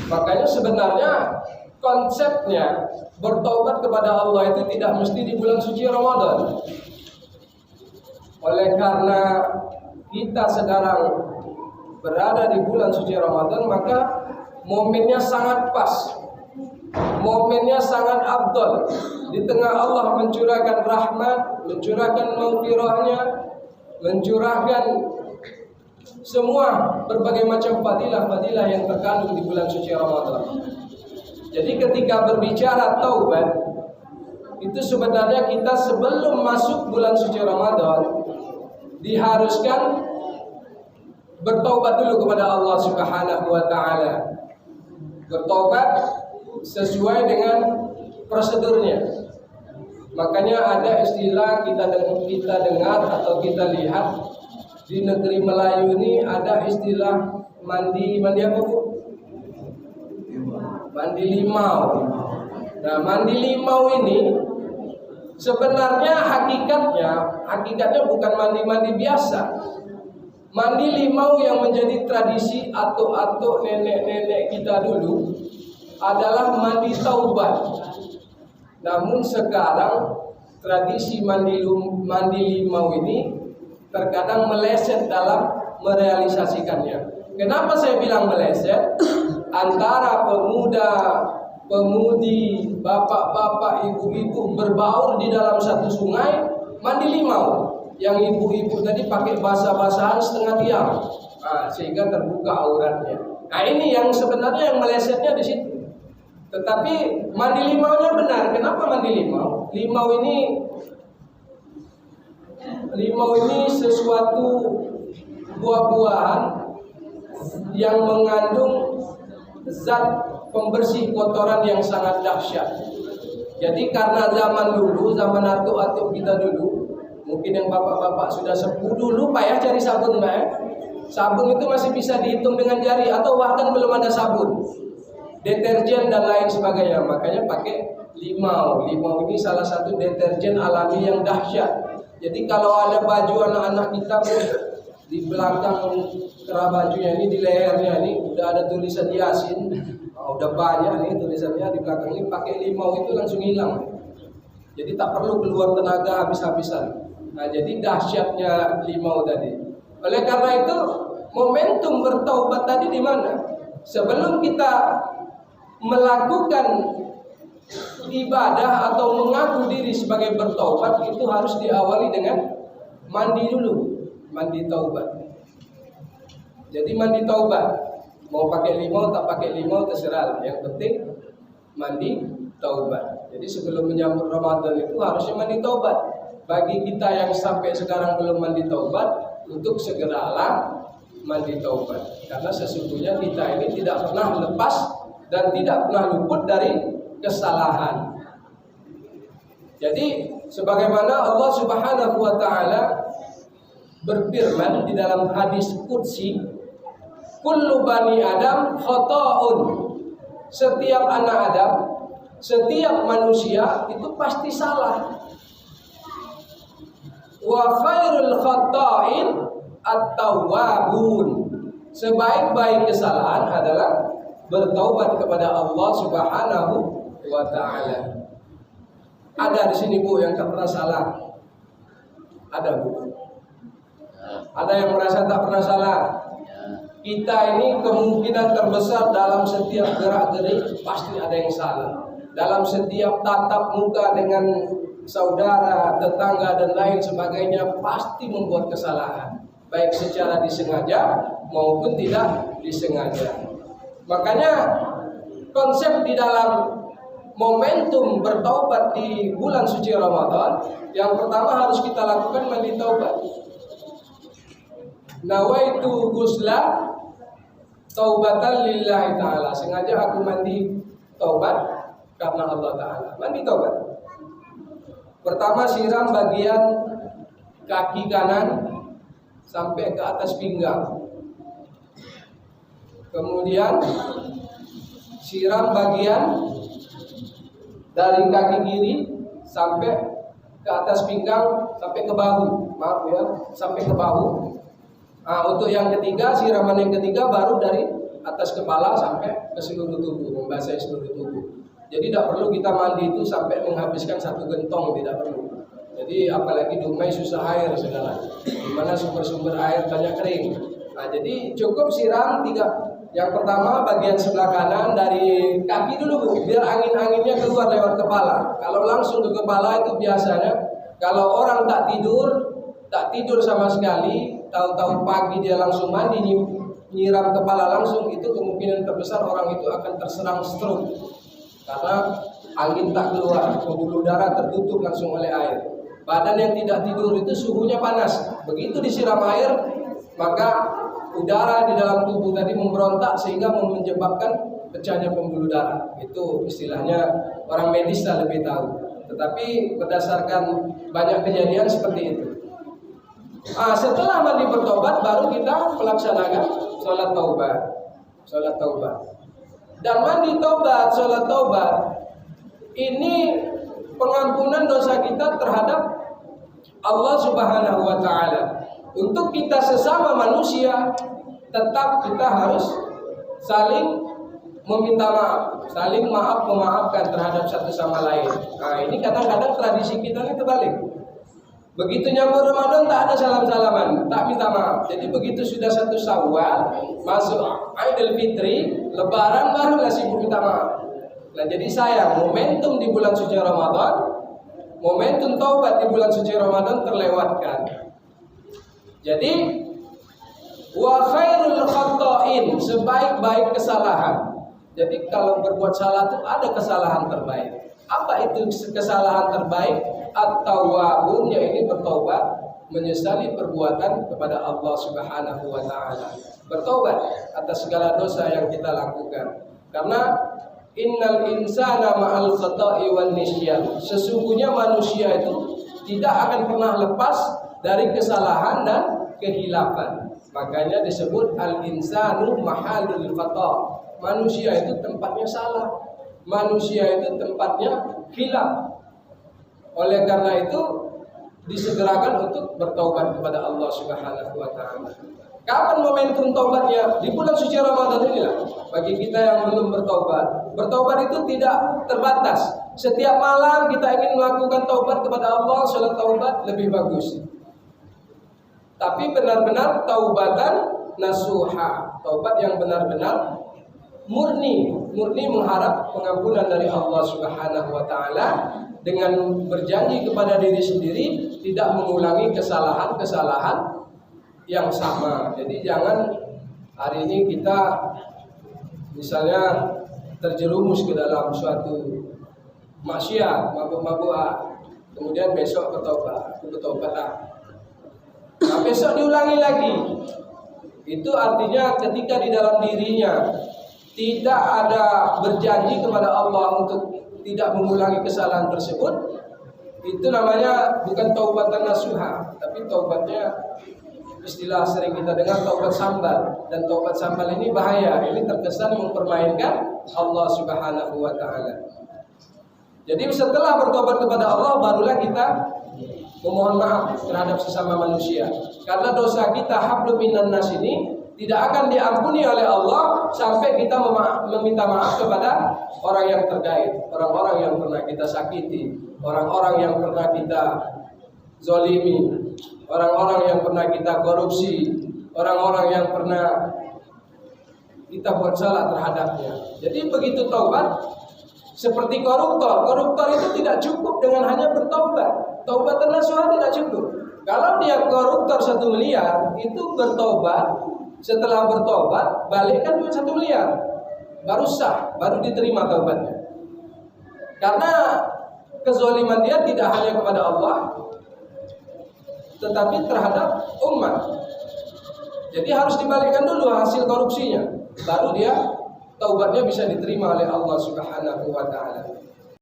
Makanya sebenarnya konsepnya bertaubat kepada Allah itu tidak mesti di bulan suci Ramadan. Oleh karena kita sekarang berada di bulan suci Ramadan, maka momennya sangat pas, momennya sangat afdal. Di tengah Allah mencurahkan rahmat, mencurahkan maghfirahnya, mencurahkan semua berbagai macam fadilah-fadilah yang terkandung di bulan suci Ramadan. Jadi ketika berbicara taubat, itu sebenarnya kita sebelum masuk bulan suci Ramadan diharuskan bertaubat dulu kepada Allah Subhanahu wa taala. Bertaubat sesuai dengan prosedurnya. Makanya ada istilah kita dengar atau kita lihat di negeri Melayu ini ada istilah mandi apa Bu? Mandi limau. Nah, mandi limau ini sebenarnya hakikatnya bukan mandi-mandi biasa. Mandi limau yang menjadi tradisi atuk-atuk nenek-nenek kita dulu adalah mandi taubat. Namun sekarang tradisi mandi limau ini terkadang meleset dalam merealisasikannya. Kenapa saya bilang meleset? Antara pemuda, pemudi, bapak-bapak, ibu-ibu berbaur di dalam satu sungai mandi limau. Yang ibu-ibu tadi pakai basah-basahan setengah tiang, sehingga terbuka auratnya. Nah ini yang sebenarnya yang melesetnya di situ. Tetapi mandi limaunya benar. Kenapa mandi limau? Limau ini sesuatu buah-buahan yang mengandung zat pembersih kotoran yang sangat dahsyat. Jadi karena zaman atuk-atuk kita dulu, mungkin yang bapak-bapak sudah sepuh dulu payah cari sabun, Sabun itu masih bisa dihitung dengan jari atau bahkan belum ada sabun, deterjen dan lain sebagainya. Makanya pakai limau. Limau ini salah satu deterjen alami yang dahsyat. Jadi kalau ada baju anak-anak kita di belakang kerah bajunya ini, di lehernya ini udah ada tulisan Yasin, udah banyak nih tulisannya di belakang ini, pakai limau itu langsung hilang. Jadi tak perlu keluar tenaga habis-habisan. Nah, jadi dahsyatnya limau tadi. Oleh karena itu, momentum bertaubat tadi di mana? Sebelum kita melakukan ibadah atau mengaku diri sebagai bertaubat, itu harus diawali dengan mandi dulu, mandi taubat. Jadi mandi taubat, mau pakai limau tak pakai limau terserah, yang penting mandi taubat. Jadi sebelum menyambut Ramadan itu harusnya mandi taubat. Bagi kita yang sampai sekarang belum mandi taubat, untuk segeralah mandi taubat. Karena sesungguhnya kita ini tidak pernah lepas dan tidak pernah luput dari kesalahan. Jadi sebagaimana Allah Subhanahu wa taala berfirman di dalam hadis qudsi, kullu bani Adam khata'un. Setiap anak Adam, setiap manusia itu pasti salah. Wa khairul khata'in at-tawwabun. Sebaik-baik kesalahan adalah bertaubat kepada Allah Subhanahu wa taala. Ada di sini Bu yang tak pernah salah? Ada Bu? Ada yang merasa tak pernah salah? Kita ini kemungkinan terbesar dalam setiap gerak-gerik pasti ada yang salah. Dalam setiap tatap muka dengan saudara, tetangga dan lain sebagainya pasti membuat kesalahan, baik secara disengaja maupun tidak disengaja. Makanya konsep di dalam momentum bertaubat di bulan suci Ramadan, yang pertama harus kita lakukan mandi taubat. Nawaitu ghusla taubatan lillahi ta'ala. Sengaja aku mandi taubat karena Allah Ta'ala. Mandi taubat. Pertama siram bagian kaki kanan sampai ke atas pinggang. Kemudian siram bagian dari kaki kiri sampai ke atas pinggang sampai ke bahu. Maaf ya, sampai ke bahu. Nah, untuk yang ketiga, siraman yang ketiga baru dari atas kepala sampai ke seluruh tubuh, membasahi seluruh tubuh. Jadi tidak perlu kita mandi itu sampai menghabiskan 1 gentong, tidak perlu. Jadi apalagi Dumai susah air sekarang, dimana sumber-sumber air banyak kering. Nah, jadi cukup siram 3. Yang pertama bagian sebelah kanan dari kaki dulu Bu, biar angin-anginnya keluar lewat kepala. Kalau langsung ke kepala itu biasanya kalau orang tak tidur sama sekali, tahu-tahu pagi dia langsung mandi nyiram kepala langsung, itu kemungkinan terbesar orang itu akan terserang stroke. Karena angin tak keluar, pembuluh darah tertutup langsung oleh air. Badan yang tidak tidur itu suhunya panas. Begitu disiram air, maka udara di dalam tubuh tadi memberontak sehingga menyebabkan pecahnya pembuluh darah. Itu istilahnya orang medis lah lebih tahu. Tetapi berdasarkan banyak kejadian seperti itu. Setelah mandi bertobat baru kita melaksanakan sholat taubat. Dan mandi taubat, sholat taubat ini pengampunan dosa kita terhadap Allah Subhanahu wa Ta'ala. Untuk kita sesama manusia, tetap kita harus saling meminta maaf, saling memaafkan terhadap satu sama lain. Nah, ini kadang-kadang tradisi kita ini terbalik. Begitu nyambut Ramadan tak ada salam-salaman, tak minta maaf. Jadi begitu sudah 1 Syawal, masuk Idul Fitri, Lebaran barulah sibuk minta maaf. Nah, jadi sayang momentum di bulan suci Ramadan, momentum taubat di bulan suci Ramadan terlewatkan. Jadi wa khairul khata'in, sebaik-baik kesalahan. Jadi kalau berbuat salah itu ada kesalahan terbaik. Apa itu kesalahan terbaik? At-tawwabun, yaitu bertobat, menyesali perbuatan kepada Allah Subhanahu wa Ta'ala. Bertobat atas segala dosa yang kita lakukan. Karena innal insana ma'al khata'i wan nisyan, sesungguhnya manusia itu tidak akan pernah lepas dari kesalahan dan kehilafan. Makanya disebut al-insanu mahalul khata'. Manusia itu tempatnya salah, manusia itu tempatnya hilaf. Oleh karena itu disegerakan untuk bertaubat kepada Allah Subhanahu wa Ta'ala. Kapan momentum taubatnya? Di bulan suci Ramadan inilah. Bagi kita yang belum bertaubat, bertaubat itu tidak terbatas. Setiap malam kita ingin melakukan taubat kepada Allah, salat taubat lebih bagus. Tapi benar-benar taubatan nasuha, taubat yang benar-benar murni mengharap pengampunan dari Allah Subhanahu wa Ta'ala, dengan berjanji kepada diri sendiri tidak mengulangi kesalahan-kesalahan yang sama. Jadi jangan hari ini kita misalnya terjerumus ke dalam suatu maksiat, mabuk-mabukan, kemudian besok bertobat. Nah, besok diulangi lagi. Itu artinya ketika di dalam dirinya tidak ada berjanji kepada Allah untuk tidak mengulangi kesalahan tersebut, itu namanya bukan taubatan nasuha, tapi taubatnya istilah sering kita dengar taubat sambal. Dan taubat sambal ini bahaya, ini terkesan mempermainkan Allah Subhanahu wa Ta'ala. Jadi setelah bertobat kepada Allah, barulah kita memohon maaf terhadap sesama manusia. Karena dosa kita hablum minan nas ini tidak akan diampuni oleh Allah sampai kita meminta maaf kepada orang yang terkait, orang-orang yang pernah kita sakiti, orang-orang yang pernah kita zolimi, orang-orang yang pernah kita korupsi, orang-orang yang pernah kita buat salah terhadapnya. Jadi begitu taubat, seperti koruptor itu tidak cukup dengan hanya bertaubat. Taubatan nasuha tidak cukup. Kalau dia koruptor 1 miliar, itu bertobat. Setelah bertobat, balikkan duit 1 miliar, baru sah, baru diterima taubatnya. Karena kezaliman dia tidak hanya kepada Allah, tetapi terhadap umat. Jadi harus dibalikkan dulu hasil korupsinya, baru dia taubatnya bisa diterima oleh Allah Subhanahu wa Ta'ala.